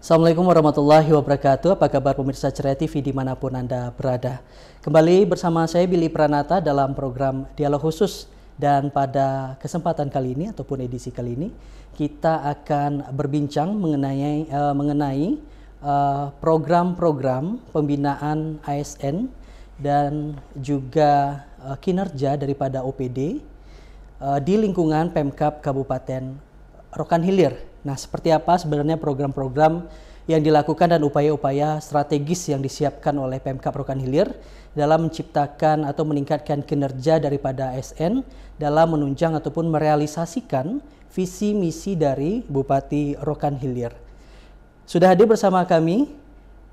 Assalamualaikum warahmatullahi wabarakatuh. Apa kabar pemirsa Ceria TV dimanapun Anda berada. Kembali bersama saya Billy Pranata dalam program Dialog Khusus. Dan pada kesempatan kali ini ataupun edisi kali ini kita akan berbincang mengenai program-program pembinaan ASN dan juga kinerja daripada OPD di lingkungan Pemkab Kabupaten Rokan Hilir. Nah, seperti apa sebenarnya program-program yang dilakukan dan upaya-upaya strategis yang disiapkan oleh Pemkab Rokan Hilir dalam menciptakan atau meningkatkan kinerja daripada ASN dalam menunjang ataupun merealisasikan visi misi dari Bupati Rokan Hilir. Sudah hadir bersama kami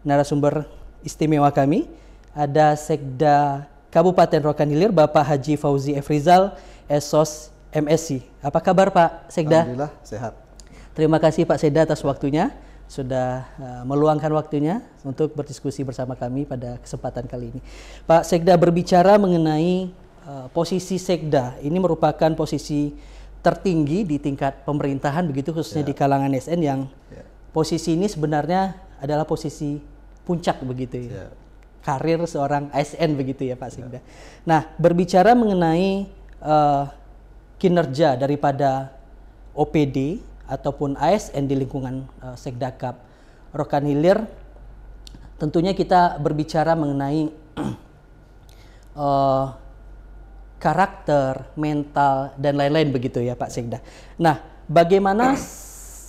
narasumber istimewa kami, ada Sekda Kabupaten Rokan Hilir Bapak Haji Fauzi F. Rizal, SOS MSI. Apa kabar Pak Sekda? Alhamdulillah sehat. Terima kasih Pak Sekda atas waktunya, sudah meluangkan waktunya untuk berdiskusi bersama kami pada kesempatan kali ini. Pak Sekda, berbicara mengenai posisi Sekda, ini merupakan posisi tertinggi di tingkat pemerintahan begitu, khususnya di kalangan ASN yang posisi ini sebenarnya adalah posisi puncak begitu ya. Karir seorang ASN begitu ya Pak Sekda. Nah, berbicara mengenai kinerja daripada OPD ataupun ASN di lingkungan Sekdakap Rokan Hilir, tentunya kita berbicara mengenai karakter, mental, dan lain-lain begitu ya Pak Sekda. Nah, bagaimana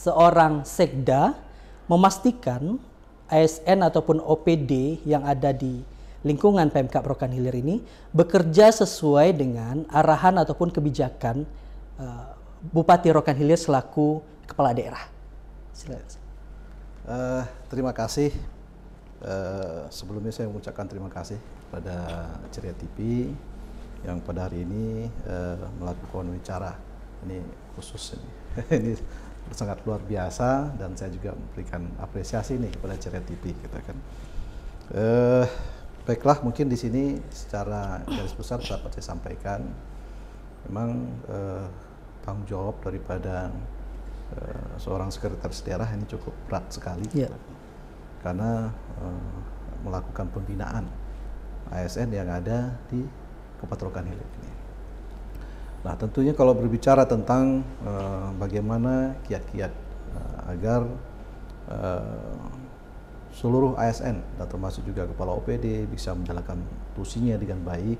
seorang Sekda memastikan ASN ataupun OPD yang ada di lingkungan Pemkab Rokan Hilir ini bekerja sesuai dengan arahan ataupun kebijakan Bupati Rokan Hilir selaku kepala daerah? Terima kasih. Sebelumnya saya mengucapkan terima kasih pada Ceria TV yang pada hari ini melakukan wawancara. Ini khusus ini. Ini sangat luar biasa dan saya juga memberikan apresiasi nih kepada Ceria TV kita kan. Baiklah, mungkin di sini secara garis besar dapat saya sampaikan. Memang tanggung jawab daripada seorang sekretaris daerah ini cukup berat sekali, karena melakukan pembinaan ASN yang ada di Kabupaten Rokan Hilir ini. Nah, tentunya kalau berbicara tentang bagaimana kiat-kiat agar seluruh ASN dan termasuk juga kepala OPD bisa menjalankan tusinya dengan baik.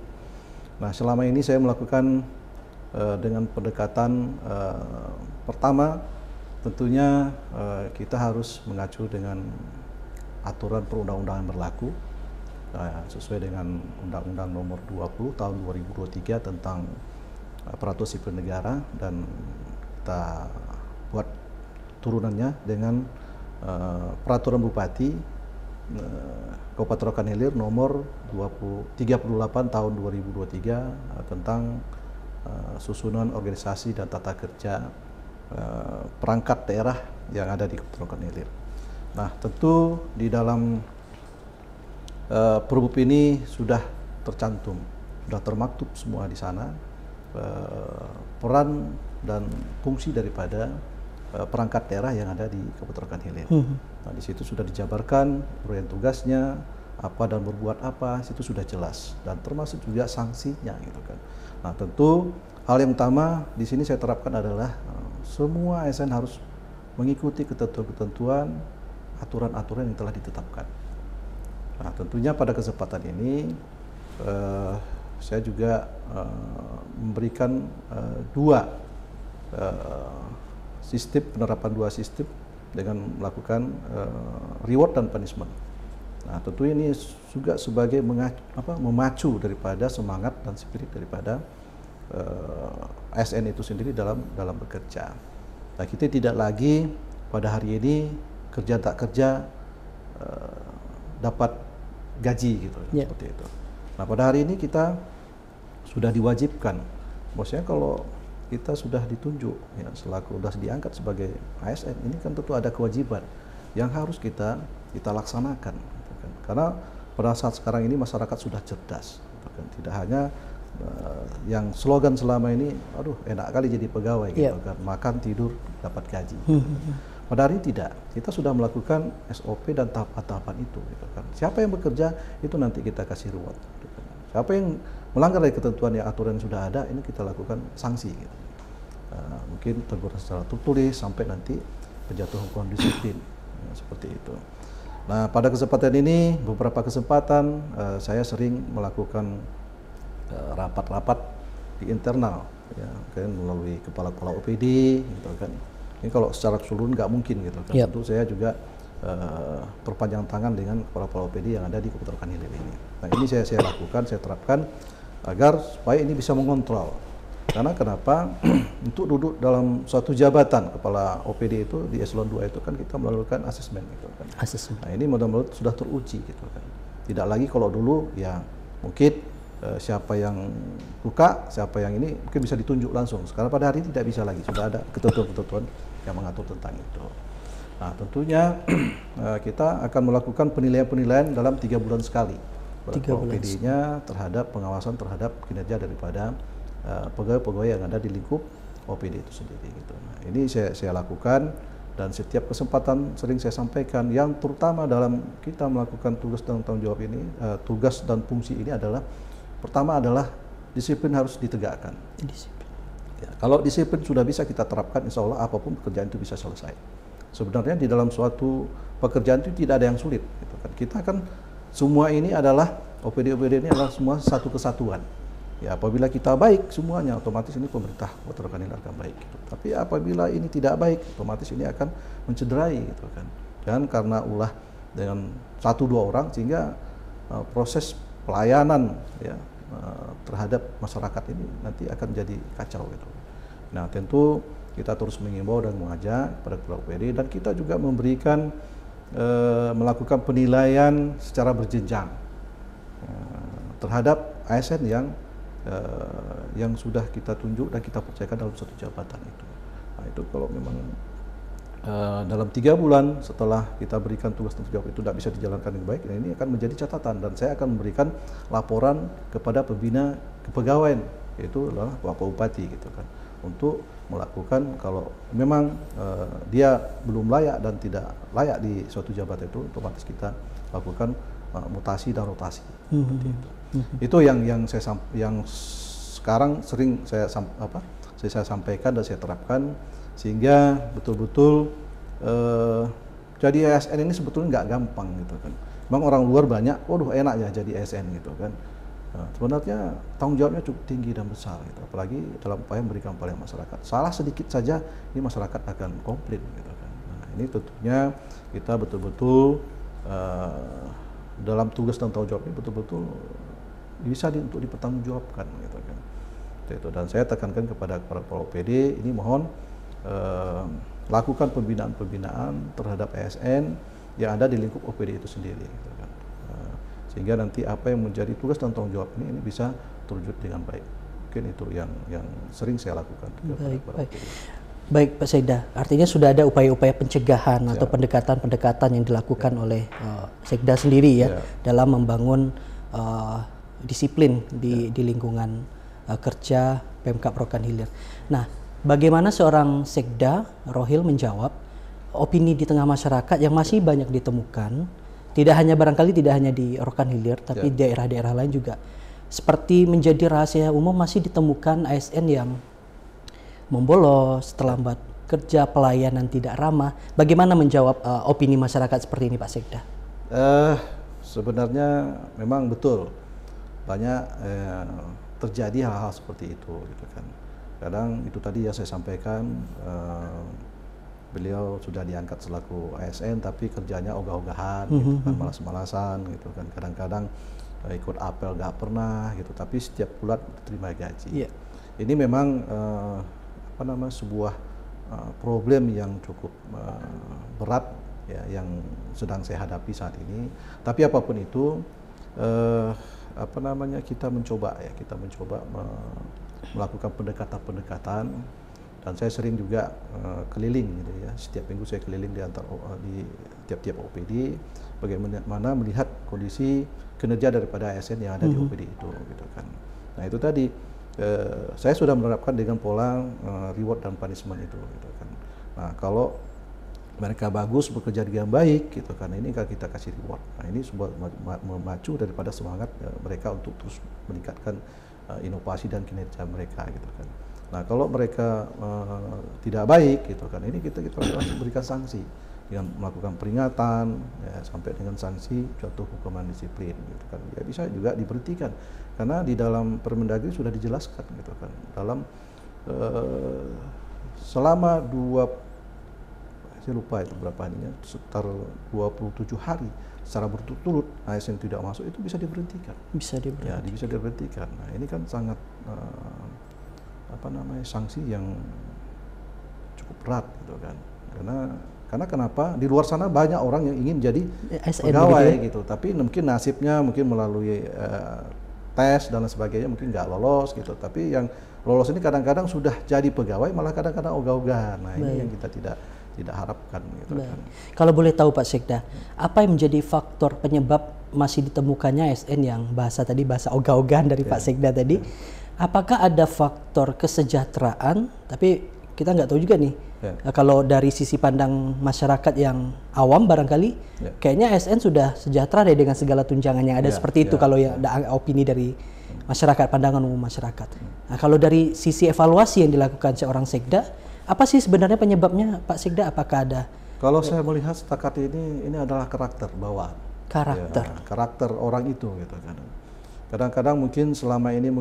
Nah, selama ini saya melakukan dengan pendekatan pertama, tentunya kita harus mengacu dengan aturan perundang-undangan yang berlaku, sesuai dengan Undang-Undang Nomor 20 Tahun 2023 tentang Aparatur Sipil Negara, dan kita buat turunannya dengan Peraturan Bupati Kabupaten Rokan Hilir Nomor 38 Tahun 2023 tentang susunan organisasi dan tata kerja perangkat daerah yang ada di Kabupaten Rokan Hilir. Nah, tentu di dalam Perbup ini sudah tercantum, sudah termaktub semua di sana peran dan fungsi daripada perangkat daerah yang ada di Kabupaten Rokan Hilir. Nah, di situ sudah dijabarkan uraian tugasnya, apa dan berbuat apa, situ sudah jelas, dan termasuk juga sanksinya gitu kan. Nah, tentu hal yang utama di sini saya terapkan adalah semua ASN harus mengikuti ketentuan-ketentuan, aturan-aturan yang telah ditetapkan. Nah, tentunya pada kesempatan ini saya juga memberikan penerapan dua sistem dengan melakukan reward dan punishment. Nah, tentu ini juga sebagai memacu daripada semangat dan spirit daripada ASN itu sendiri dalam bekerja. Nah, kita tidak lagi pada hari ini kerja tak kerja dapat gaji gitu, seperti itu. Nah, pada hari ini kita sudah diwajibkan, maksudnya kalau kita sudah ditunjuk ya selaku sudah diangkat sebagai ASN, ini kan tentu ada kewajiban yang harus kita laksanakan, gitu kan. Karena pada saat sekarang ini masyarakat sudah cerdas, gitu kan. Tidak hanya yang slogan selama ini, aduh enak kali jadi pegawai, gitu kan, makan tidur dapat gaji. Pada hari ini tidak, kita sudah melakukan SOP dan tahapan-tahapan itu. Gitu kan. Siapa yang bekerja itu nanti kita kasih reward. Gitu kan. Siapa yang melanggar dari ketentuan yang aturan yang sudah ada, ini kita lakukan sanksi. Gitu. Mungkin teguran secara tertulis sampai nanti penjatuhan hukuman disiplin, seperti itu. Nah, pada kesempatan ini, beberapa kesempatan saya sering melakukan rapat-rapat di internal, ya, kan melalui kepala-kepala OPD, gitu kan. Ini kalau secara keseluruhan nggak mungkin, gitu kan. Tentu saya juga perpanjang tangan dengan kepala-kepala OPD yang ada di Kabupaten Rokan Hilir ini. Nah, ini saya lakukan, saya terapkan agar supaya ini bisa mengontrol. Karena kenapa? Untuk duduk dalam suatu jabatan kepala OPD itu di eselon 2 itu kan kita melakukan asesmen, gitu kan. Nah, ini mudah-mudahan sudah teruji, gitu kan. Tidak lagi kalau dulu ya mungkin siapa yang buka, siapa yang ini mungkin bisa ditunjuk langsung. Sekarang pada hari ini tidak bisa lagi, sudah ada ketentuan-ketentuan yang mengatur tentang itu. Nah, tentunya kita akan melakukan penilaian-penilaian dalam 3 bulan sekali. OPD-nya terhadap pengawasan terhadap kinerja daripada pegawai-pegawai yang ada di lingkup OPD itu sendiri. Gitu. Nah, ini saya lakukan dan setiap kesempatan sering saya sampaikan yang terutama dalam kita melakukan tugas dan tanggung jawab ini, tugas dan fungsi ini adalah pertama adalah disiplin harus ditegakkan. Ya, kalau disiplin sudah bisa kita terapkan, insya Allah apapun pekerjaan itu bisa selesai. Sebenarnya di dalam suatu pekerjaan itu tidak ada yang sulit. Gitu kan. Kita kan semua ini adalah OPD ini adalah semua satu kesatuan. Ya, apabila kita baik semuanya, otomatis ini pemerintah Kabupaten Rokan Hilir akan baik. Gitu. Tapi apabila ini tidak baik, otomatis ini akan mencederai, gitu kan. Dan karena ulah dengan 1-2 orang, sehingga proses pelayanan ya terhadap masyarakat ini nanti akan jadi kacau, gitu. Nah, tentu kita terus mengimbau dan mengajak pada kepala OPD dan kita juga memberikan melakukan penilaian secara berjenjang terhadap ASN yang sudah kita tunjuk dan kita percayakan dalam satu jabatan itu. Nah, itu kalau memang dalam 3 bulan setelah kita berikan tugas tanggung jawab itu tidak bisa dijalankan dengan baik, nah ini akan menjadi catatan dan saya akan memberikan laporan kepada pembina kepegawaian, yaitu adalah Bapak Bupati, gitu kan, untuk melakukan kalau memang dia belum layak dan tidak layak di suatu jabatan itu, otomatis kita lakukan mutasi dan rotasi. Itu yang sekarang sering saya sampaikan dan saya terapkan, sehingga betul-betul jadi ASN ini sebetulnya nggak gampang, gitu kan. Memang orang luar banyak, waduh enak ya jadi ASN, gitu kan. Nah, sebenarnya tanggung jawabnya cukup tinggi dan besar, gitu. Apalagi dalam upaya memberikan pelayanan masyarakat. Salah sedikit saja ini masyarakat akan komplain, gitu kan. Nah, ini tentunya kita betul-betul dalam tugas dan tanggung jawab ini betul-betul bisa untuk dipertanggungjawabkan, gitu kan. Itu. Dan saya tekankan kepada para OPD ini mohon lakukan pembinaan-pembinaan terhadap ASN yang ada di lingkup OPD itu sendiri, gitu kan. Sehingga nanti apa yang menjadi tugas dan tanggung jawab ini bisa terwujud dengan baik. Mungkin itu yang sering saya lakukan. Baik Pak Sekda, artinya sudah ada upaya-upaya pencegahan atau pendekatan-pendekatan yang dilakukan oleh Sekda sendiri ya dalam membangun disiplin di lingkungan kerja Pemkab Rokan Hilir. Nah, bagaimana seorang Sekda Rohil menjawab opini di tengah masyarakat yang masih banyak ditemukan, tidak hanya di Rokan Hilir, tapi daerah-daerah lain juga, seperti menjadi rahasia umum masih ditemukan ASN yang membolos, terlambat kerja, pelayanan tidak ramah. Bagaimana menjawab opini masyarakat seperti ini, Pak Sekda? Sebenarnya memang betul banyak terjadi hal-hal seperti itu, gitu kan. Kadang itu tadi ya saya sampaikan, beliau sudah diangkat selaku ASN tapi kerjanya ogah-ogahan, gitu kan, malas-malasan, gitu kan. Kadang-kadang ikut apel nggak pernah, gitu. Tapi setiap bulan terima gaji. Ini memang sebuah problem yang cukup berat ya, yang sedang saya hadapi saat ini. Tapi apapun itu, kita mencoba melakukan pendekatan-pendekatan, dan saya sering juga keliling, gitu ya. Setiap minggu saya keliling di tiap-tiap OPD, bagaimana melihat kondisi kinerja daripada ASN yang ada di OPD itu, gitu kan. Nah, itu tadi saya sudah menerapkan dengan pola reward dan punishment itu, gitu kan. Nah, kalau mereka bagus, bekerja dengan baik gitu kan, ini kan kita kasih reward. Nah ini sebuah memacu daripada semangat mereka untuk terus meningkatkan inovasi dan kinerja mereka gitu kan. Nah kalau mereka tidak baik gitu kan, ini kita berikan sanksi dengan melakukan peringatan ya, sampai dengan sanksi jatuh hukuman disiplin gitu kan. Ya bisa juga diberhentikan karena di dalam Permendagri sudah dijelaskan gitu kan, dalam selama saya lupa itu berapa harinya, sekitar 27 hari secara berturut-turut ASN tidak masuk itu bisa diberhentikan. Bisa diberhentikan. Ya, bisa diberhentikan. Nah, ini kan sangat sanksi yang cukup berat gitu kan. Karena kenapa? Di luar sana banyak orang yang ingin jadi ASN pegawai gitu, gitu, tapi mungkin nasibnya melalui tes dan sebagainya mungkin nggak lolos gitu. Tapi yang lolos ini kadang-kadang sudah jadi pegawai malah kadang-kadang ogah-ogahan. Nah, ini yang kita tidak harapkan gitu kan. Kalau boleh tahu Pak Sekda, apa yang menjadi faktor penyebab masih ditemukannya ASN yang bahasa ogah-ogahan dari Pak Sekda tadi? Apakah ada faktor kesejahteraan? Tapi kita nggak tahu juga nih. Kalau dari sisi pandang masyarakat yang awam barangkali, kayaknya ASN sudah sejahtera deh dengan segala tunjangan yang ada seperti itu kalau ya ada opini dari masyarakat, pandangan umum masyarakat. Nah, kalau dari sisi evaluasi yang dilakukan seorang Sekda, apa sih sebenarnya penyebabnya Pak Sekda? Apakah ada? Kalau saya melihat setakat ini adalah karakter bawaan. Karakter. Ya, karakter orang itu gitu kan. Kadang-kadang mungkin selama ini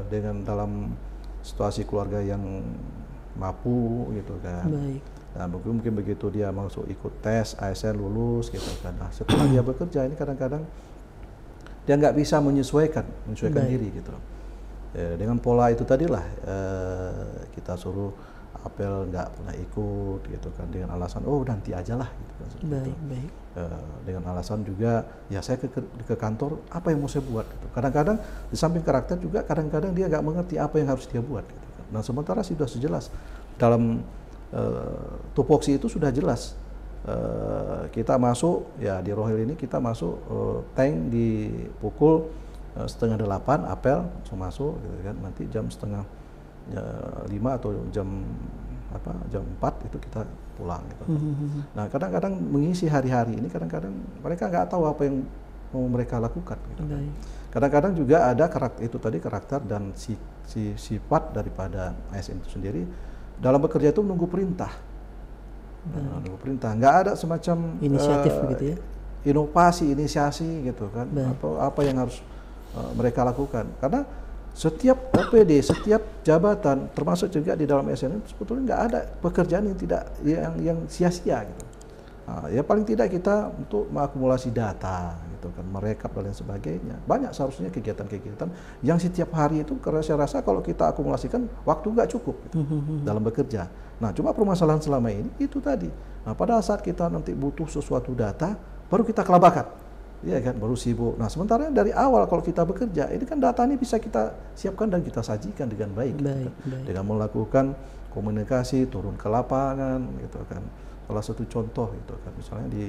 dengan dalam situasi keluarga yang mampu gitu kan. Baik. Nah, mungkin begitu dia masuk ikut tes ASN lulus gitu kan. Nah, setelah dia bekerja ini kadang-kadang dia nggak bisa menyesuaikan diri gitu. Dengan pola itu tadilah kita suruh apel nggak pernah ikut gitu kan, dengan alasan nanti aja lah gitu kan. Baik. Dengan alasan juga ya saya ke kantor apa yang mau saya buat gitu. Kadang-kadang di samping karakter juga kadang-kadang dia nggak mengerti apa yang harus dia buat gitu kan. Nah sementara sudah sejelas dalam tupoksi itu sudah jelas. Kita masuk ya di Rohil ini kita masuk tank di pukul 7:30 apel langsung masuk gitu kan, nanti jam 4:30 atau jam 4 itu kita pulang gitu. Nah kadang-kadang mengisi hari-hari ini kadang-kadang mereka nggak tahu apa yang mau mereka lakukan gitu. Kadang-kadang juga ada karakter dan sifat daripada ASN itu sendiri dalam bekerja itu menunggu perintah. Nunggu perintah, nggak ada semacam inisiatif begitu ya, inovasi, inisiasi gitu kan, atau apa yang harus mereka lakukan. Karena setiap OPD, setiap jabatan, termasuk juga di dalam ASN sebetulnya nggak ada pekerjaan yang sia-sia gitu. Nah, ya paling tidak kita untuk mengakumulasi data gitu kan, merekap dan lain sebagainya. Banyak seharusnya kegiatan-kegiatan yang setiap hari itu karena saya rasa kalau kita akumulasikan waktu nggak cukup gitu, dalam bekerja. Nah, cuma permasalahan selama ini itu tadi. Nah, pada saat kita nanti butuh sesuatu data, baru kita kelabakan. Iya kan, baru sibuk. Nah, sementara dari awal kalau kita bekerja, ini kan data ini bisa kita siapkan dan kita sajikan dengan baik. Gitu kan. Dengan melakukan komunikasi, turun ke lapangan, gitu kan. Salah satu contoh itu kan, misalnya di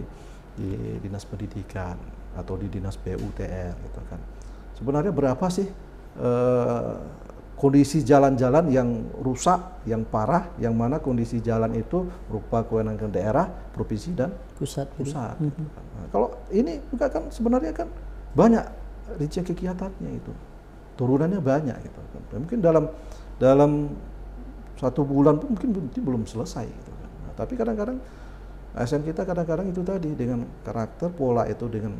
dinas pendidikan atau di dinas PUTR, gitu kan. Sebenarnya berapa sih kondisi jalan-jalan yang rusak, yang parah, yang mana kondisi jalan itu berupa kewenangan daerah, provinsi dan pusat. Gitu kan. Nah, kalau ini juga kan sebenarnya kan banyak rincian kegiatannya itu, turunannya banyak gitu kan. Mungkin dalam 1 bulan pun mungkin belum selesai gitu kan. Nah, tapi kadang-kadang ASN kita kadang-kadang itu tadi dengan karakter pola itu dengan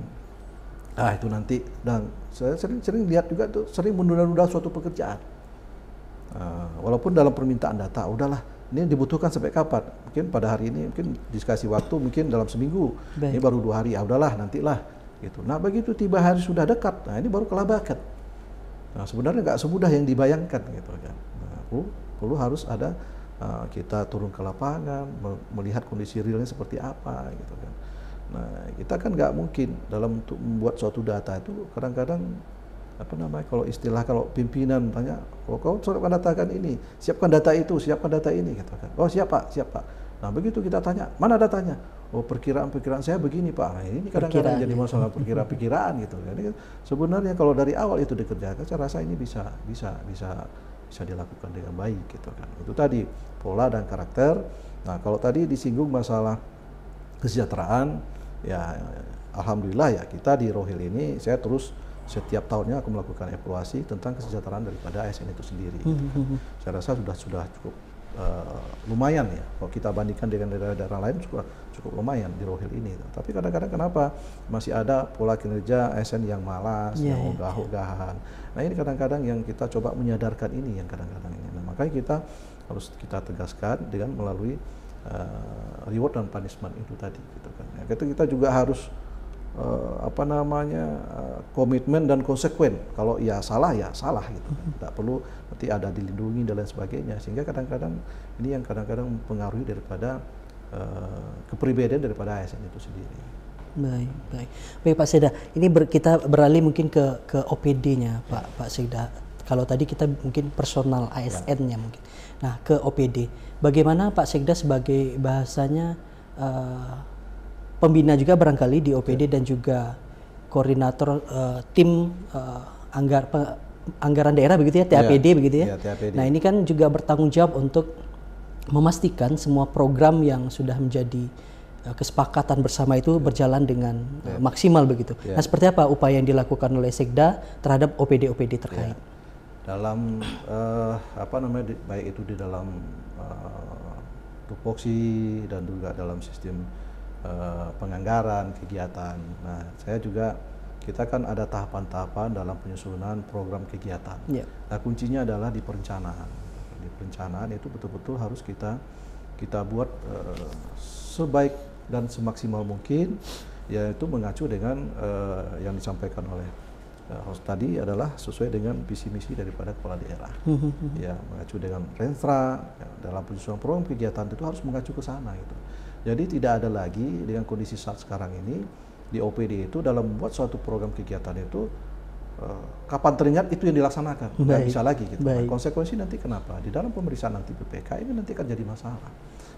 itu nanti, dan saya sering lihat juga tuh sering menunda-nunda suatu pekerjaan. Walaupun dalam permintaan data udahlah ini dibutuhkan sampai kapan, mungkin pada hari ini mungkin diskusi waktu mungkin dalam seminggu, ini baru 2 hari, udahlah nantilah gitu. Nah begitu tiba hari sudah dekat, nah ini baru kelabakan. Nah sebenarnya nggak semudah yang dibayangkan gitu kan. Nah, perlu harus ada kita turun ke lapangan, melihat kondisi realnya seperti apa gitu kan. Nah kita kan nggak mungkin dalam untuk membuat suatu data itu kadang-kadang kalau pimpinan tanya, kau siapkan data kan ini, siapkan data itu, siapkan data ini gitu kan. Oh siap pak. Nah begitu kita tanya, mana datanya? Oh perkiraan saya begini pak. Nah ini kadang-kadang jadi masalah perkiraan gitu. Jadi sebenarnya kalau dari awal itu dikerjakan, saya rasa ini bisa dilakukan dengan baik gitu kan. Itu tadi pola dan karakter Nah, kalau tadi disinggung masalah kesejahteraan, ya alhamdulillah ya kita di Rohil ini saya terus setiap tahunnya aku melakukan evaluasi tentang kesejahteraan daripada ASN itu sendiri. Saya rasa sudah cukup lumayan ya. Kalau kita bandingkan dengan daerah-daerah lain cukup lumayan di Rohil ini. Tapi kadang-kadang kenapa masih ada pola kinerja ASN yang malas, yang ogah-ogahan. Nah ini kadang-kadang yang kita coba menyadarkan ini yang kadang-kadang ini. Nah, makanya kita harus kita tegaskan dengan melalui reward dan punishment itu tadi. Gitu kan. Ya, kita juga harus komitmen dan konsekuen. Kalau ya salah gitu. Tidak perlu nanti ada dilindungi dan lain sebagainya. Sehingga kadang-kadang ini yang kadang-kadang mempengaruhi daripada kepribadian daripada ASN itu sendiri. Baik Pak Sekda. Ini kita beralih mungkin ke OPD-nya Pak Sekda. Kalau tadi kita mungkin personal ASN-nya mungkin. Nah ke OPD. Bagaimana Pak Sekda sebagai bahasanya pembina juga barangkali di OPD dan juga koordinator tim anggaran daerah begitu ya, TAPD begitu ya. TAPD. Nah ini kan juga bertanggung jawab untuk memastikan semua program yang sudah menjadi kesepakatan bersama itu berjalan dengan maksimal begitu. Nah seperti apa upaya yang dilakukan oleh Sekda terhadap OPD-OPD terkait? Dalam baik itu di dalam tupoksi dan juga dalam sistem penganggaran kegiatan. Nah, kita kan ada tahapan-tahapan dalam penyusunan program kegiatan. Nah, kuncinya adalah di perencanaan. Di perencanaan itu betul-betul harus kita buat sebaik dan semaksimal mungkin, yaitu mengacu dengan yang disampaikan oleh host tadi adalah sesuai dengan visi misi daripada kepala daerah. Ya, mengacu dengan Renstra dalam penyusunan program kegiatan itu harus mengacu ke sana gitu. Jadi tidak ada lagi dengan kondisi saat sekarang ini di OPD itu dalam membuat suatu program kegiatan itu kapan teringat itu yang dilaksanakan, nggak bisa lagi gitu. Nah, konsekuensi nanti kenapa? Di dalam pemeriksaan nanti BPK ini nanti akan jadi masalah.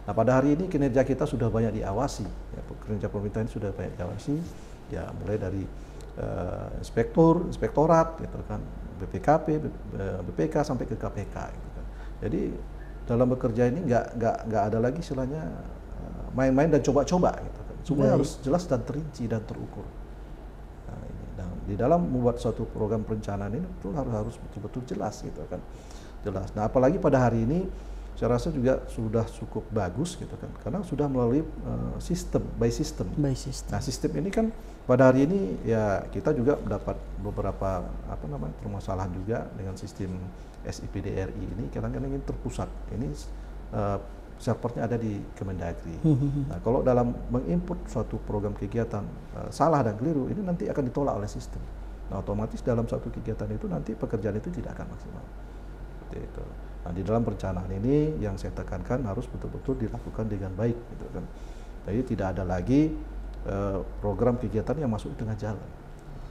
Nah pada hari ini kinerja kita sudah banyak diawasi, ya, kinerja pemerintah ini sudah banyak diawasi, ya mulai dari inspektorat, gitu kan, BPKP, BPK sampai ke KPK. Gitu kan. Jadi dalam bekerja ini nggak ada lagi istilahnya main-main dan coba-coba gitu kan. Semua harus jelas dan terinci dan terukur. Nah, di dalam membuat suatu program perencanaan ini harus betul-betul jelas gitu kan. Jelas. Nah, apalagi pada hari ini saya rasa juga sudah cukup bagus gitu kan. Karena sudah melalui sistem by system. Nah, sistem ini kan pada hari ini ya kita juga mendapat beberapa permasalahan juga dengan sistem SIPDRI ini kadang-kadang ini terpusat. Ini servernya ada di Kemendagri. Nah, kalau dalam menginput suatu program kegiatan salah dan keliru, ini nanti akan ditolak oleh sistem. Nah, otomatis dalam suatu kegiatan itu nanti pekerjaan itu tidak akan maksimal. Seperti itu. Nah, di dalam perencanaan ini yang saya tekankan harus betul-betul dilakukan dengan baik, gitu kan. Jadi tidak ada lagi program kegiatan yang masuk di tengah jalan.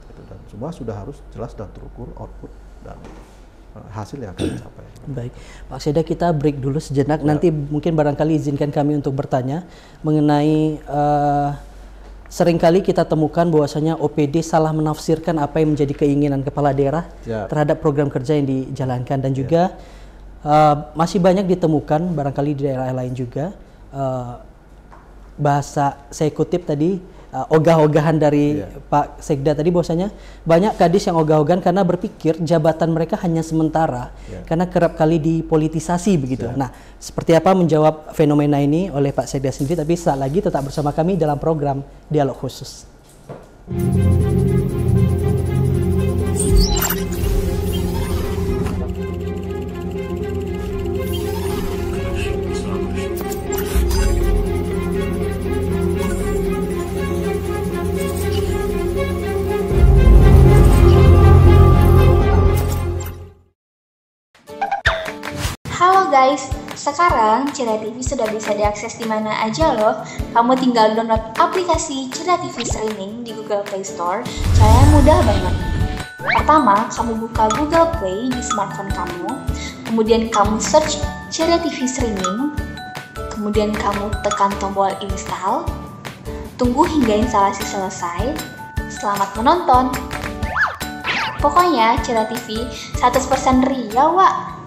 Gitu. Dan semua sudah harus jelas dan terukur output dan hasil yang akan dicapai. Baik, Pak Sekda, kita break dulu sejenak. Nanti mungkin barangkali izinkan kami untuk bertanya mengenai seringkali kita temukan bahwasanya OPD salah menafsirkan apa yang menjadi keinginan kepala daerah terhadap program kerja yang dijalankan dan juga masih banyak ditemukan barangkali di daerah lain juga bahasa saya kutip tadi ogah-ogahan dari Pak Sekda tadi bahwasanya banyak kadis yang ogah-ogahan karena berpikir jabatan mereka hanya sementara karena kerap kali dipolitisasi begitu. Nah, seperti apa menjawab fenomena ini oleh Pak Sekda sendiri, tapi saat lagi tetap bersama kami dalam program Dialog Khusus. Halo guys, sekarang Cerah TV sudah bisa diakses di mana aja loh. Kamu tinggal download aplikasi Cerah TV Streaming di Google Play Store. Caranya mudah banget. Pertama, kamu buka Google Play di smartphone kamu. Kemudian kamu search Cerah TV Streaming. Kemudian kamu tekan tombol install. Tunggu hingga instalasi selesai. Selamat menonton. Pokoknya Cerah TV 100% ria, Wak.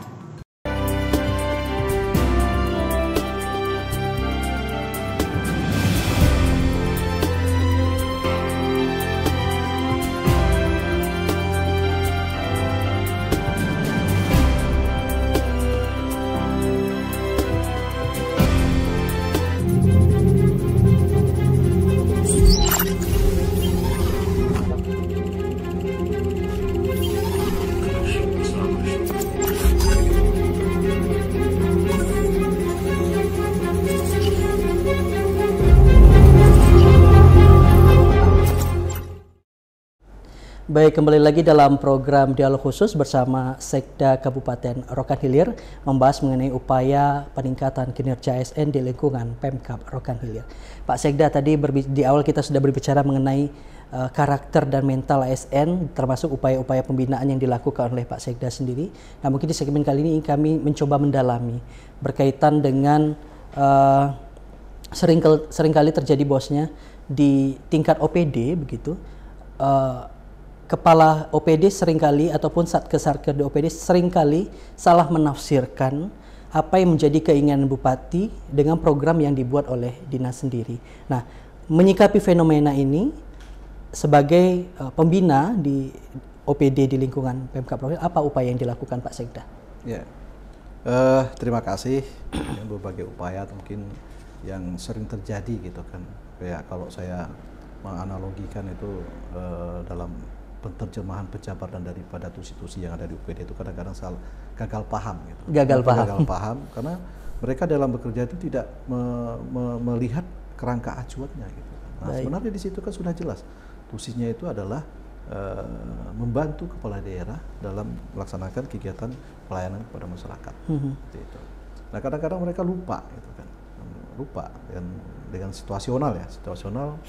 Baik, kembali lagi dalam program dialog khusus bersama Sekda Kabupaten Rokan Hilir membahas mengenai upaya peningkatan kinerja ASN di lingkungan Pemkab Rokan Hilir. Pak Sekda, tadi di awal kita sudah berbicara mengenai karakter dan mental ASN, termasuk upaya-upaya pembinaan yang dilakukan oleh Pak Sekda sendiri. Nah, mungkin di segmen kali ini kami mencoba mendalami berkaitan dengan seringkali terjadi bosnya di tingkat OPD begitu. Kepala OPD seringkali ataupun Satker di OPD seringkali salah menafsirkan apa yang menjadi keinginan Bupati dengan program yang dibuat oleh dinas sendiri. Nah, menyikapi fenomena ini sebagai pembina di OPD di lingkungan Pemkab Rokan, apa upaya yang dilakukan Pak Sekda? Ya, terima kasih. Berbagai upaya mungkin yang sering terjadi gitu kan. Kayak kalau saya menganalogikan itu dalam penerjemahan pejabat dan daripada tusi-tusi yang ada di UPD itu kadang-kadang gagal paham gitu. Gagal paham karena mereka dalam bekerja itu tidak melihat kerangka acuannya gitu. Nah, sebenarnya di situ kan sudah jelas tusinya itu adalah membantu kepala daerah dalam melaksanakan kegiatan pelayanan kepada masyarakat. Gitu. Nah, kadang-kadang mereka lupa gitu kan. Lupa dengan situasional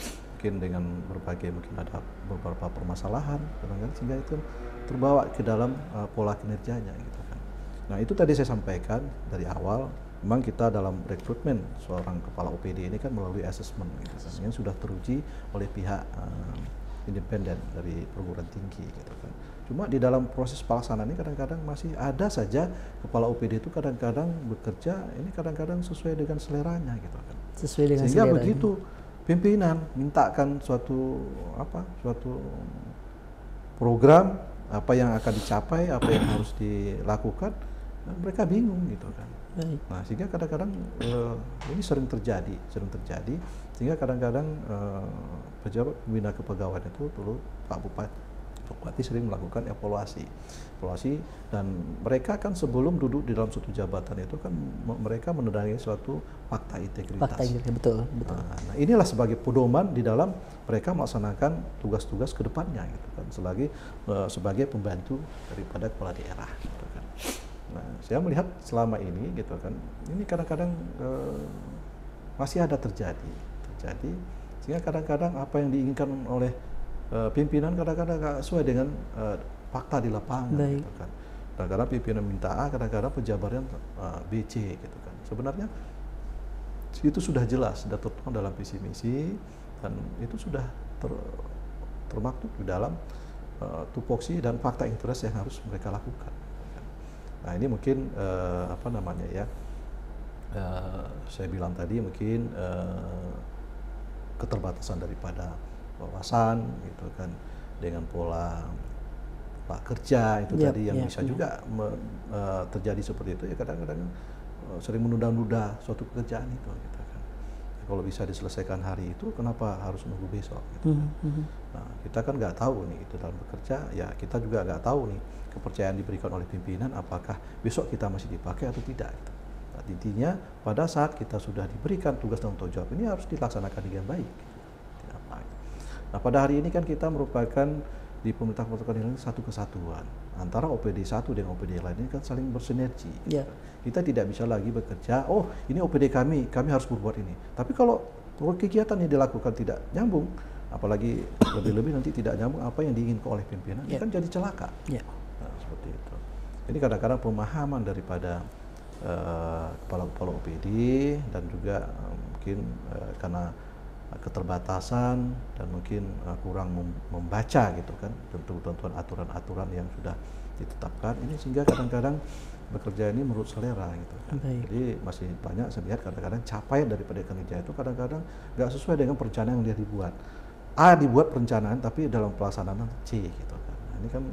mungkin dengan berbagai mungkin ada beberapa permasalahan sehingga itu terbawa ke dalam pola kinerjanya gitu kan. Nah, itu tadi saya sampaikan dari awal, memang kita dalam rekrutmen seorang kepala OPD ini kan melalui assessment gitu kan, yang sudah teruji oleh pihak independen dari perguruan tinggi gitu kan. Cuma di dalam proses pelaksanaan ini kadang-kadang masih ada saja kepala OPD itu kadang-kadang bekerja ini kadang-kadang sesuai dengan seleranya gitu kan. Sesuai dengan sehingga seleranya. Begitu pimpinan mintakan suatu program apa yang akan dicapai, apa yang harus dilakukan, mereka bingung gitu kan. Nah, sehingga kadang-kadang ini sering terjadi sehingga kadang-kadang pejabat pembina kepegawaian itu dulu Pak Bupati sering melakukan evaluasi dan mereka kan sebelum duduk di dalam suatu jabatan itu kan mereka menentukan suatu fakta integritas. Betul. Nah, inilah sebagai pedoman di dalam mereka melaksanakan tugas-tugas ke depannya gitu kan, sebagai pembantu daripada kepala daerah gitu kan. Nah, saya melihat selama ini gitu kan, ini kadang-kadang masih ada terjadi sehingga kadang-kadang apa yang diinginkan oleh pimpinan kadang-kadang nggak sesuai dengan fakta di lapangan gitu kan. Kadang-kadang pimpinan minta A, kadang-kadang pejabatnya B, C gitu kan. Sebenarnya itu sudah jelas, sudah tertuang dalam visi misi dan itu sudah termaktub di dalam tupoksi dan fakta integritas yang harus mereka lakukan. Nah, ini mungkin saya bilang tadi mungkin keterbatasan daripada wawasan gitu kan, dengan pola kerja itu tadi yang bisa juga terjadi seperti itu ya, kadang-kadang sering menunda-nunda suatu pekerjaan itu gitu kan. Ya, kalau bisa diselesaikan hari itu kenapa harus nunggu besok gitu kan. Nah, kita kan nggak tahu nih itu dalam bekerja, ya kita juga nggak tahu nih kepercayaan diberikan oleh pimpinan apakah besok kita masih dipakai atau tidak gitu. Nah, intinya pada saat kita sudah diberikan tugas dan tanggung jawab ini harus dilaksanakan dengan baik gitu. Nah, pada hari ini kan kita merupakan di pemerintah Kota ini satu kesatuan antara OPD 1 dengan OPD lain, ini kan saling bersinergi. Gitu. Kita tidak bisa lagi bekerja, oh ini OPD kami harus berbuat ini. Tapi kalau kegiatan yang dilakukan tidak nyambung, apalagi lebih-lebih nanti tidak nyambung apa yang diinginkan oleh pimpinan, ini kan jadi celaka. Nah, seperti itu. Ini kadang-kadang pemahaman daripada kepala-kepala OPD dan juga mungkin karena keterbatasan dan mungkin kurang membaca gitu kan tentuan aturan-aturan yang sudah ditetapkan ini, sehingga kadang-kadang bekerja ini menurut selera gitu kan. Jadi masih banyak saya lihat kadang-kadang capaian daripada kerja itu kadang-kadang nggak sesuai dengan perencanaan yang dia dibuat. A dibuat perencanaan tapi dalam pelaksanaan C gitu kan. Nah, ini kan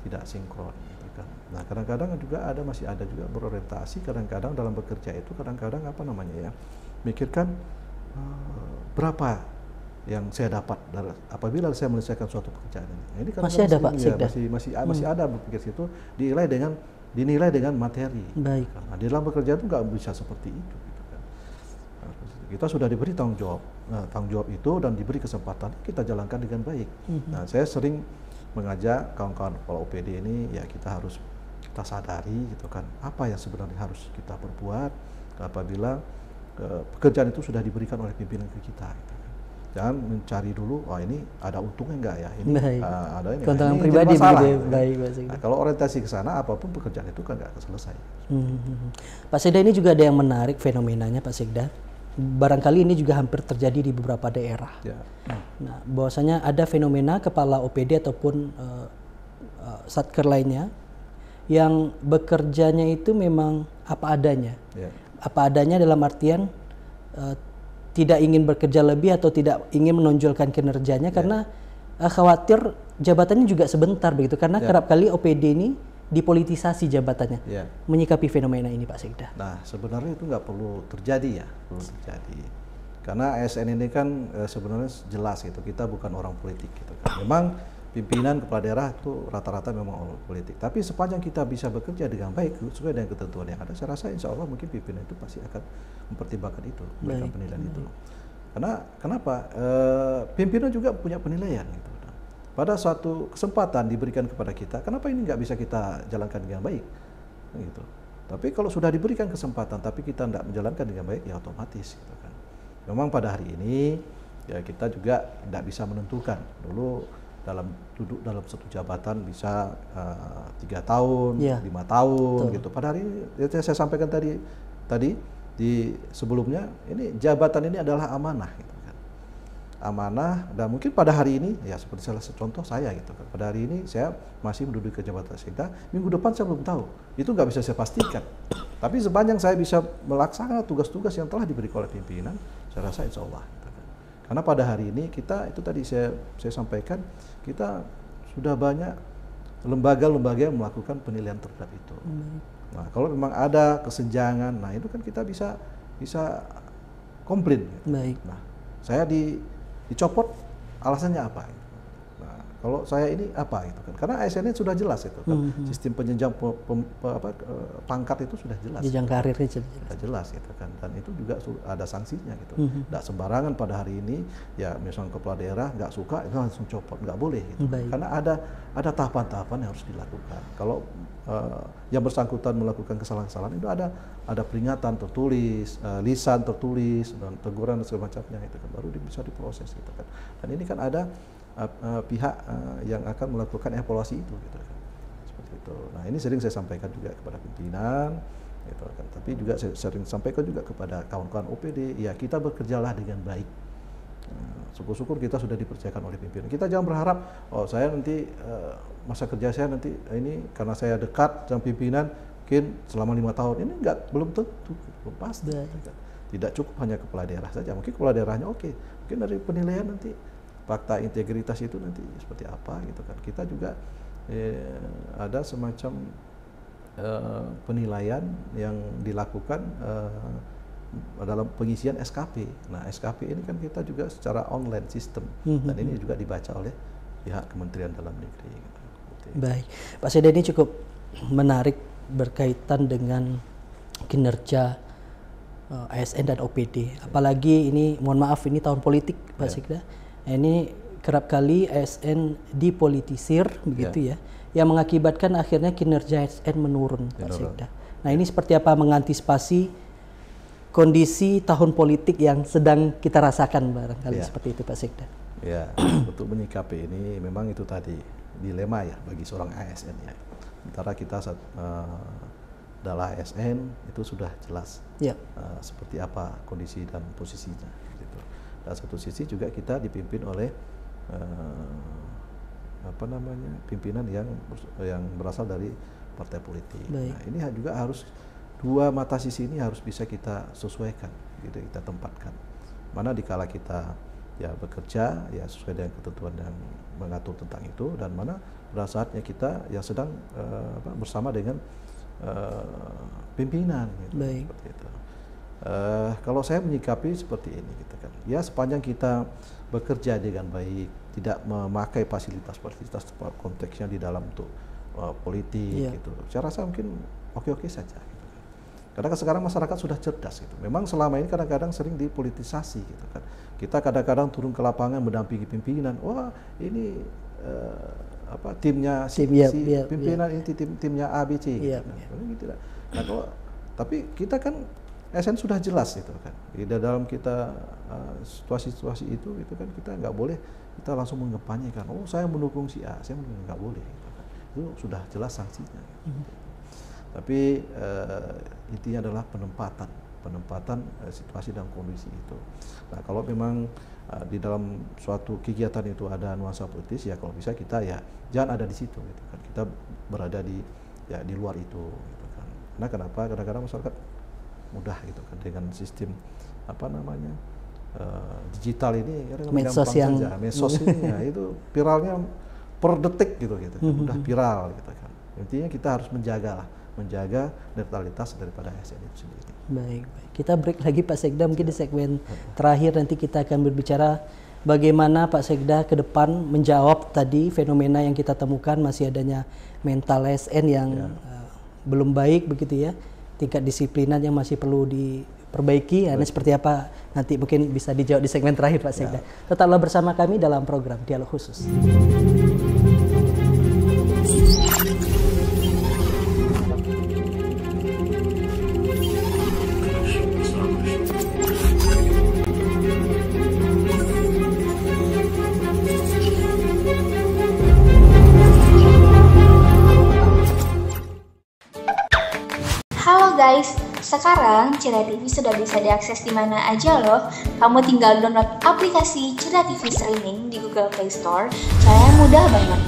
tidak sinkron gitu kan. Nah, kadang-kadang juga masih ada juga berorientasi kadang-kadang dalam bekerja itu kadang-kadang mikirkan berapa yang saya dapat apabila saya menyelesaikan suatu pekerjaan ini. Nah, ini masih ada Pak Sekda? Masih ada berpikir situ, dinilai dengan materi. Baik. Nah, di dalam bekerja itu nggak bisa seperti itu. Gitu kan. Nah, kita sudah diberi tanggung jawab itu dan diberi kesempatan kita jalankan dengan baik. Nah, saya sering mengajak kawan-kawan kepala OPD ini, ya kita harus kita sadari gitu kan, apa yang sebenarnya harus kita perbuat apabila pekerjaan itu sudah diberikan oleh pimpinan ke kita. Gitu. Jangan mencari dulu, oh ini ada untungnya enggak ya, ini ada ini. Keuntungan ini pribadi masalah, begitu ya. gitu. Baik, Pak Sekda. Nah, kalau orientasi ke sana, apapun pekerjaan itu kan nggak selesai. Pak Sekda, ini juga ada yang menarik fenomenanya Pak Sekda. Barangkali ini juga hampir terjadi di beberapa daerah. Ya. Nah, bahwasanya ada fenomena kepala OPD ataupun satker lainnya yang bekerjanya itu memang apa adanya. Ya. Apa adanya dalam artian tidak ingin bekerja lebih atau tidak ingin menonjolkan kinerjanya karena khawatir jabatannya juga sebentar begitu, karena kerap kali OPD ini dipolitisasi jabatannya. Menyikapi fenomena ini Pak Sekda. Nah, sebenarnya itu nggak perlu terjadi ya, karena ASN ini kan sebenarnya jelas gitu, kita bukan orang politik gitu kan. Memang pimpinan kepala daerah itu rata-rata memang orang politik, tapi sepanjang kita bisa bekerja dengan baik sesuai dengan ketentuan yang ada, saya rasa insya Allah mungkin pimpinan itu pasti akan mempertimbangkan itu, memberikan penilaian itu. Karena kenapa? Pimpinan juga punya penilaian gitu. Pada suatu kesempatan diberikan kepada kita, kenapa ini nggak bisa kita jalankan dengan baik? Gitu. Tapi kalau sudah diberikan kesempatan, tapi kita tidak menjalankan dengan baik, ya otomatis gitu kan. Memang pada hari ini ya kita juga tidak bisa menentukan dulu. Duduk dalam satu jabatan bisa 3 tahun, 5 tahun. Betul. Gitu. Pada hari ini saya sampaikan tadi di sebelumnya, ini jabatan ini adalah amanah gitu kan. Amanah, dan mungkin pada hari ini ya seperti salah satu contoh saya gitu kan. Pada hari ini saya masih menduduki jabatan sekda, minggu depan saya belum tahu. Itu nggak bisa saya pastikan. Tapi sepanjang saya bisa melaksanakan tugas-tugas yang telah diberikan oleh pimpinan, saya rasa insya Allah. Karena pada hari ini kita, itu tadi saya sampaikan, kita sudah banyak lembaga-lembaga yang melakukan penilaian terhadap itu. Nah, kalau memang ada kesenjangan, nah itu kan kita bisa komplain. Gitu. Nah, saya dicopot, alasannya apa? Nah, kalau saya ini apa gitu kan? Karena ASN ini sudah jelas itu kan, sistem penjenjang pangkat itu sudah jelas. Jenjang karirnya sudah jelas gitu kan, dan itu juga ada sanksinya gitu. Tidak sembarangan pada hari ini, ya misalnya kepala daerah nggak suka itu langsung copot, nggak boleh gitu. Karena ada tahapan-tahapan yang harus dilakukan. Kalau yang bersangkutan melakukan kesalahan-kesalahan itu ada peringatan tertulis, lisan tertulis, dan teguran dan segala macamnya itu kan, baru bisa diproses gitu kan. Dan ini kan ada pihak yang akan melakukan evaluasi itu gitu kan. Seperti itu. Nah, ini sering saya sampaikan juga kepada pimpinan gitu kan. Tapi juga saya sering sampaikan juga kepada kawan-kawan OPD, ya kita bekerjalah dengan baik. Syukur-syukur kita sudah dipercayakan oleh pimpinan. Kita jangan berharap, oh saya nanti masa kerja saya nanti ini karena saya dekat dengan pimpinan mungkin selama 5 tahun. Ini belum tentu, belum pasti. Tidak cukup hanya kepala daerah saja. Mungkin kepala daerahnya oke. Mungkin dari penilaian nanti fakta integritas itu nanti seperti apa gitu kan. Kita juga ada semacam penilaian yang dilakukan dalam pengisian SKP. Nah, SKP ini kan kita juga secara online sistem, dan ini juga dibaca oleh pihak Kementerian Dalam Negeri. Gitu. Baik, Pak Sekda, ini cukup menarik berkaitan dengan kinerja ASN dan OPD. Apalagi ini, mohon maaf, ini tahun politik, Pak Sekda. Ini kerap kali ASN dipolitisir, begitu ya, yang mengakibatkan akhirnya kinerja ASN menurun, Pak Sekda. Nah, ini seperti apa mengantisipasi kondisi tahun politik yang sedang kita rasakan barangkali seperti itu, Pak Sekda? Ya, untuk menyikapi ini memang itu tadi dilema ya bagi seorang ASN ya. Sementara kita adalah ASN itu sudah jelas seperti apa kondisi dan posisinya. Gitu. Dan satu sisi juga kita dipimpin oleh pimpinan yang berasal dari partai politik. Nah, ini juga harus dua mata sisi ini harus bisa kita sesuaikan, gitu, kita tempatkan. Mana dikala kita ya bekerja ya sesuai dengan ketentuan yang mengatur tentang itu, dan mana pada saatnya kita yang sedang bersama dengan pimpinan. Gitu, seperti itu. Kalau saya menyikapi seperti ini, gitu kan. Ya sepanjang kita bekerja dengan baik, tidak memakai fasilitas-fasilitas konteksnya di dalam untuk politik, gitu. Saya rasa mungkin oke-oke saja. Karena sekarang masyarakat sudah cerdas gitu. Memang selama ini kadang-kadang sering dipolitisasi gitu kan. Kita kadang-kadang turun ke lapangan mendampingi pimpinan. Wah, ini timnya pimpinan inti timnya A B C. Iya. Gitu. Nah, tapi kita kan SN sudah jelas itu kan. Di dalam kita situasi-situasi itu kan kita nggak boleh kita langsung mengempanyekan. Oh, saya mendukung si A, saya mendukung, nggak boleh. Gitu kan. Itu sudah jelas sanksinya. Gitu. Tapi intinya adalah penempatan situasi dan kondisi itu. Nah, kalau memang di dalam suatu kegiatan itu ada nuansa politis, ya kalau bisa kita ya jangan ada di situ gitu kan. Kita berada di luar itu gitu kan. Nah, kenapa? Kadang-kadang masyarakat mudah gitu kan dengan sistem digital ini medsos medsos ini ya, itu viralnya per detik gitu mudah viral gitu kan. Intinya kita harus menjaga netralitas daripada SN itu sendiri. Baik. Kita break lagi Pak Sekda, mungkin di segmen terakhir nanti kita akan berbicara bagaimana Pak Sekda ke depan menjawab tadi fenomena yang kita temukan masih adanya mental SN yang belum baik begitu ya, tingkat disiplinan yang masih perlu diperbaiki. Nah, seperti apa nanti mungkin bisa dijawab di segmen terakhir Pak Sekda. Tetaplah bersama kami dalam program Dialog Khusus. Halo guys, sekarang Cira TV sudah bisa diakses di mana aja loh. Kamu tinggal download aplikasi Cira TV Streaming di Google Play Store. Caranya mudah banget.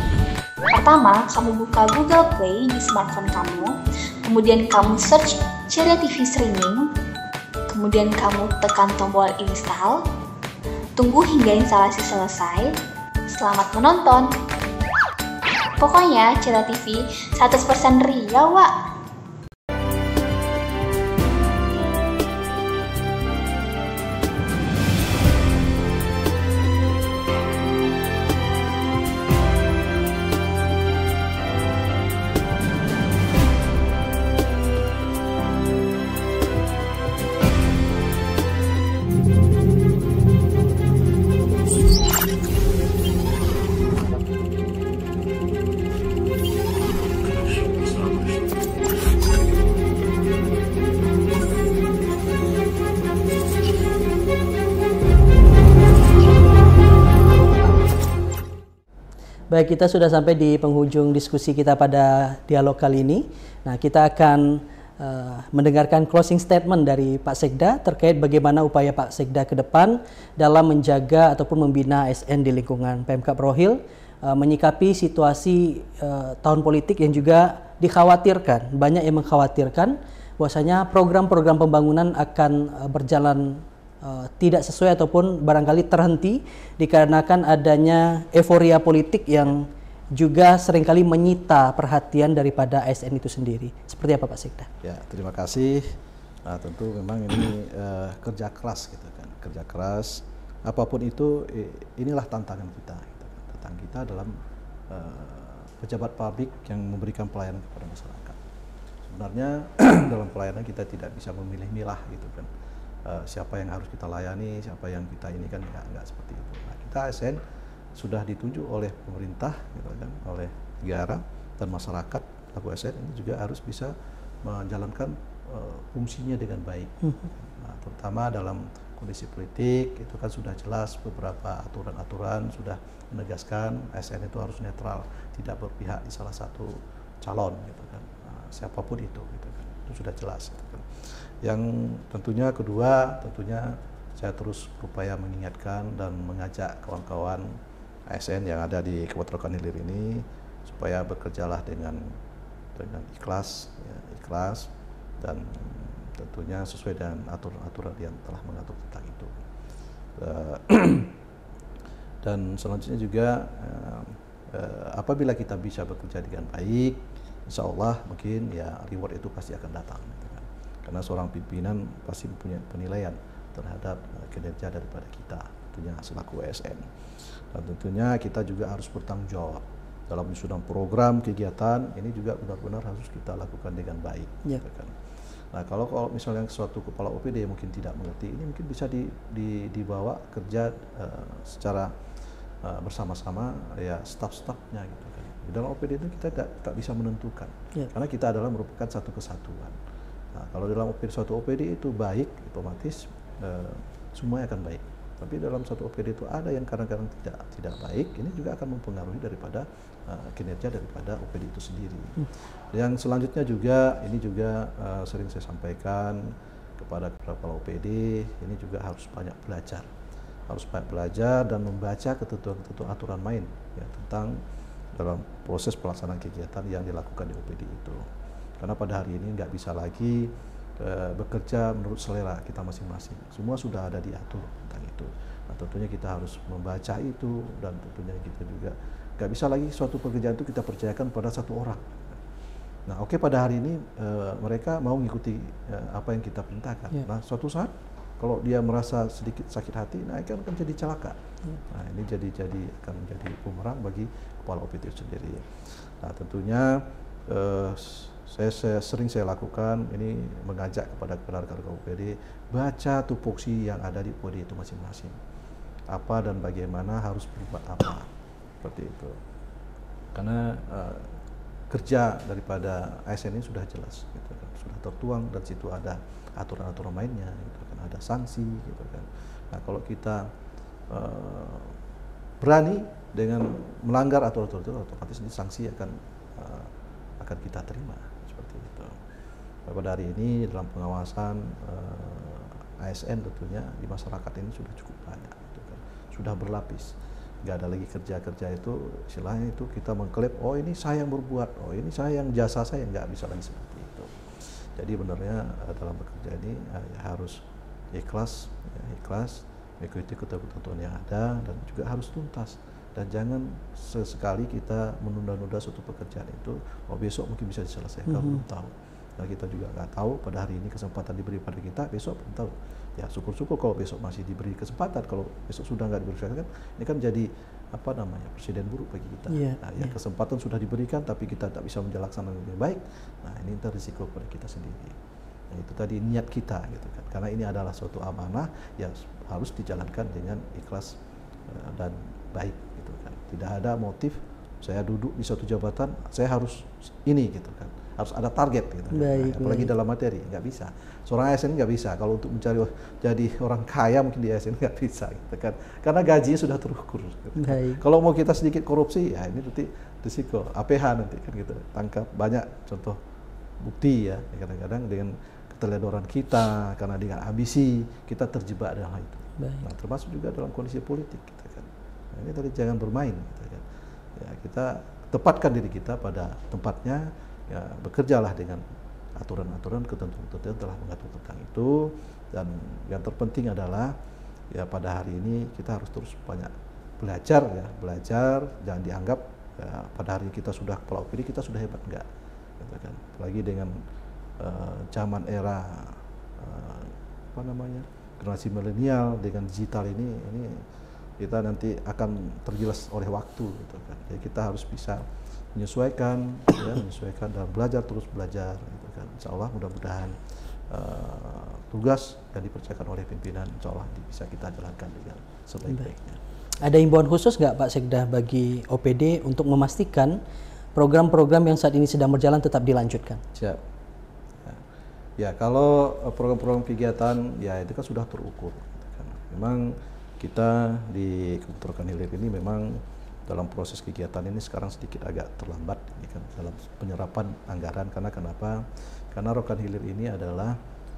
Pertama, kamu buka Google Play di smartphone kamu. Kemudian kamu search Cira TV Streaming. Kemudian kamu tekan tombol install. Tunggu hingga instalasi selesai. Selamat menonton. Pokoknya Cira TV 100% ria, Wak. Baik, kita sudah sampai di penghujung diskusi kita pada dialog kali ini. Nah, kita akan mendengarkan closing statement dari Pak Sekda terkait bagaimana upaya Pak Sekda ke depan dalam menjaga ataupun membina ASN di lingkungan Pemkab Rohil, menyikapi situasi tahun politik yang juga dikhawatirkan, banyak yang mengkhawatirkan bahwasanya program-program pembangunan akan berjalan tidak sesuai ataupun barangkali terhenti dikarenakan adanya euforia politik yang juga seringkali menyita perhatian daripada ASN itu sendiri. Seperti apa Pak Sekda? Ya, terima kasih. Nah, tentu memang ini kerja keras gitu kan, kerja keras. Apapun itu, inilah tantangan kita. Gitu. Tantangan kita dalam pejabat publik yang memberikan pelayanan kepada masyarakat. Sebenarnya dalam pelayanan kita tidak bisa memilih-milah gitu kan. Siapa yang harus kita layani, siapa yang kita ini kan enggak seperti itu. Nah, kita ASN sudah ditunjuk oleh pemerintah, gitu kan, oleh negara dan masyarakat. Laku ASN ini juga harus bisa menjalankan fungsinya dengan baik. Nah, terutama dalam kondisi politik itu kan sudah jelas beberapa aturan-aturan sudah menegaskan ASN itu harus netral, tidak berpihak di salah satu calon, gitu kan. Nah, siapapun itu, gitu kan, itu sudah jelas. Gitu kan. Yang tentunya kedua, tentunya saya terus berupaya mengingatkan dan mengajak kawan-kawan ASN yang ada di Kabupaten Rokan Hilir ini supaya bekerjalah dengan ikhlas, ya, ikhlas dan tentunya sesuai dengan aturan-aturan yang telah mengatur tentang itu. Dan selanjutnya juga apabila kita bisa bekerja dengan baik, insya Allah mungkin ya reward itu pasti akan datang. Karena seorang pimpinan pasti punya penilaian terhadap kinerja daripada kita, tentunya selaku ASN. Dan tentunya kita juga harus bertanggung jawab dalam menyusun program kegiatan ini juga benar-benar harus kita lakukan dengan baik. Ya. Nah, kalau misalnya suatu kepala OPD mungkin tidak mengerti, ini mungkin bisa dibawa kerja secara bersama-sama ya staf-stafnya gitu kan. Di dalam OPD itu kita tak bisa menentukan, karena kita adalah merupakan satu kesatuan. Nah, kalau dalam suatu OPD itu baik, otomatis semuanya akan baik. Tapi dalam satu OPD itu ada yang kadang-kadang tidak baik, ini juga akan mempengaruhi daripada kinerja daripada OPD itu sendiri. Yang selanjutnya juga, ini juga sering saya sampaikan kepada kepala OPD, ini juga harus banyak belajar. Harus banyak belajar dan membaca ketentuan-ketentuan aturan main ya, tentang dalam proses pelaksanaan kegiatan yang dilakukan di OPD itu. Karena pada hari ini nggak bisa lagi bekerja menurut selera kita masing-masing. Semua sudah ada diatur tentang itu. Nah, tentunya kita harus membaca itu, dan tentunya kita juga nggak bisa lagi suatu pekerjaan itu kita percayakan pada satu orang. Nah, pada hari ini mereka mau mengikuti apa yang kita perintahkan. Nah, suatu saat kalau dia merasa sedikit sakit hati, nah itu akan jadi celaka. Nah, ini jadi akan menjadi bumerang bagi kepala OPD sendiri. Nah, tentunya saya sering lakukan ini, mengajak kepada rekan-rekan OPD baca tupoksi yang ada di OPD itu masing-masing. Apa dan bagaimana harus berbuat apa, seperti itu. Karena kerja daripada ASN ini sudah jelas, gitu kan, sudah tertuang, dan situ ada aturan-aturan mainnya, gitu kan, ada sanksi, gitu kan. Nah, kalau kita berani dengan melanggar aturan itu, otomatis sanksi akan kita terima, seperti itu. Pada hari ini dalam pengawasan ASN tentunya di masyarakat ini sudah cukup banyak, gitu kan, sudah berlapis. Nggak ada lagi kerja itu istilahnya itu kita mengklaim, oh ini saya yang berbuat, oh ini saya yang jasa saya, nggak bisa lagi seperti itu. Jadi benarnya dalam bekerja ini harus ikhlas, mengikuti ketentuan yang ada, dan juga harus tuntas. Dan jangan sesekali kita menunda-nunda suatu pekerjaan itu, oh besok mungkin bisa diselesaikan, belum tahu. Nah, kita juga nggak tahu pada hari ini kesempatan diberi pada kita, besok belum tahu. Ya syukur-syukur kalau besok masih diberi kesempatan, kalau besok sudah nggak diberi kesempatan, ini kan jadi presiden buruk bagi kita. Kesempatan sudah diberikan tapi kita tak bisa menjalankan dengan baik. Nah, ini risiko pada kita sendiri. Nah, itu tadi niat kita, gitu kan. Karena ini adalah suatu amanah yang harus dijalankan dengan ikhlas dan baik, gitu kan. Tidak ada motif saya duduk di suatu jabatan saya harus ini, gitu kan. Harus ada target, gitu. Apalagi dalam materi, nggak bisa. Seorang ASN nggak bisa. Kalau untuk mencari jadi orang kaya mungkin di ASN nggak bisa, gitu kan. Karena gajinya sudah terukur. Gitu. Kalau mau kita sedikit korupsi, ya ini nanti risiko APH nanti kan, gitu. Tangkap banyak contoh bukti ya. Kadang-kadang dengan keteledoran kita, karena dengan ambisi kita terjebak dalam hal itu. Nah, termasuk juga dalam kondisi politik, gitu kan. Nah, ini tadi jangan bermain, gitu kan. Ya, kita tepatkan diri kita pada tempatnya. Ya, bekerjalah dengan aturan-aturan, ketentuan-ketentuan yang telah mengatur tentang itu. Dan yang terpenting adalah ya pada hari ini kita harus terus banyak belajar, jangan dianggap ya, pada hari kita sudah kepala OPD kita sudah hebat, enggak, gitu kan. Apalagi dengan zaman era generasi milenial dengan digital ini kita nanti akan tergilas oleh waktu, gitu kan. Jadi kita harus bisa menyesuaikan dan terus belajar, gitu kan. Insya Allah mudah-mudahan tugas yang dipercayakan oleh pimpinan insya Allah bisa kita jalankan dengan sebaik-baiknya. Ada imbauan khusus nggak Pak Sekda bagi OPD untuk memastikan program-program yang saat ini sedang berjalan tetap dilanjutkan? Siap. Ya, kalau program-program kegiatan ya itu kan sudah terukur, gitu kan. Memang kita di Kementerian Rokan Hilir ini memang dalam proses kegiatan ini sekarang sedikit agak terlambat, ini kan, dalam penyerapan anggaran. Karena kenapa? Karena Rokan Hilir ini adalah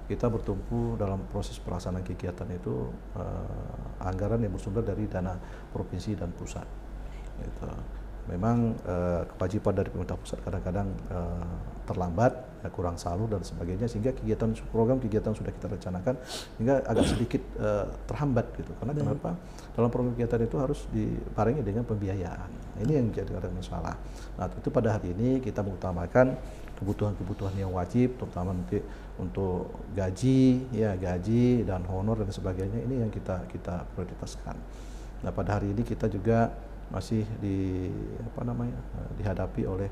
kita bertumpu dalam proses pelaksanaan kegiatan itu anggaran yang bersumber dari dana provinsi dan pusat. Gitu. Memang kewajiban dari pemerintah pusat kadang-kadang terlambat, ya, kurang salur dan sebagainya, sehingga program kegiatan sudah kita rencanakan hingga agak sedikit terhambat, gitu. Karena kenapa? Dalam program kegiatan itu harus dibarengi dengan pembiayaan. Ini yang jadi masalah. Nah, itu pada hari ini kita mengutamakan kebutuhan-kebutuhan yang wajib, terutama nanti untuk gaji dan honor dan sebagainya. Ini yang kita prioritaskan. Nah, pada hari ini kita juga masih dihadapi oleh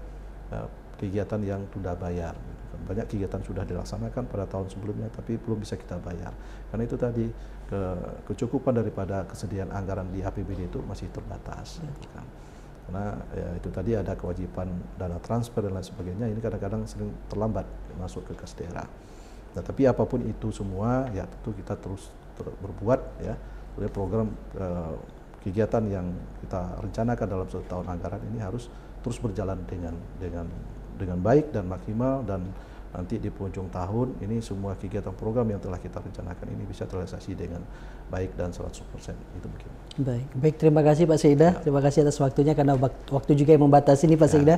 kegiatan yang tunda bayar, gitu banyak kegiatan sudah dilaksanakan pada tahun sebelumnya, tapi belum bisa kita bayar. Karena itu tadi kecukupan daripada kesediaan anggaran di APBD itu masih terbatas. Kan. Karena ya, itu tadi ada kewajiban dana transfer dan lain sebagainya, ini kadang-kadang sering terlambat masuk ke kas daerah. Nah, tapi apapun itu semua, ya tentu kita terus berbuat ya, oleh program kegiatan yang kita rencanakan dalam satu tahun anggaran ini harus terus berjalan dengan baik dan maksimal, dan nanti di penghujung tahun ini semua kegiatan program yang telah kita rencanakan ini bisa terrealisasi dengan baik dan 100%. Itu mungkin. Baik, terima kasih Pak Seida. Ya. Terima kasih atas waktunya, karena waktu juga yang membatasi nih Pak Seida.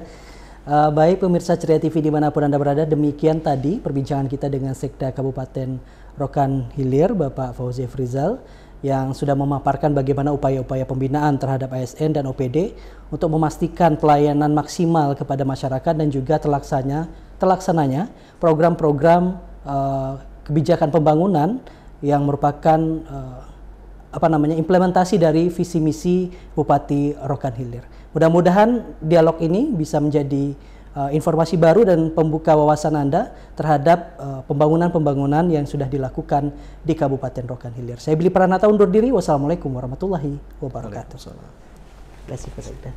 Baik pemirsa Ceria TV dimanapun Anda berada, demikian tadi perbincangan kita dengan Sekda Kabupaten Rokan Hilir, Bapak Fauzi Afrizal, yang sudah memaparkan bagaimana upaya-upaya pembinaan terhadap ASN dan OPD untuk memastikan pelayanan maksimal kepada masyarakat dan juga terlaksananya program-program kebijakan pembangunan yang merupakan implementasi dari visi misi Bupati Rokan Hilir. Mudah-mudahan dialog ini bisa menjadi informasi baru dan pembuka wawasan Anda terhadap pembangunan-pembangunan yang sudah dilakukan di Kabupaten Rokan Hilir. Saya Billy Pranata undur diri. Wassalamualaikum warahmatullahi wabarakatuh. Waalaikumsalam. Terima kasih Pak Sekda.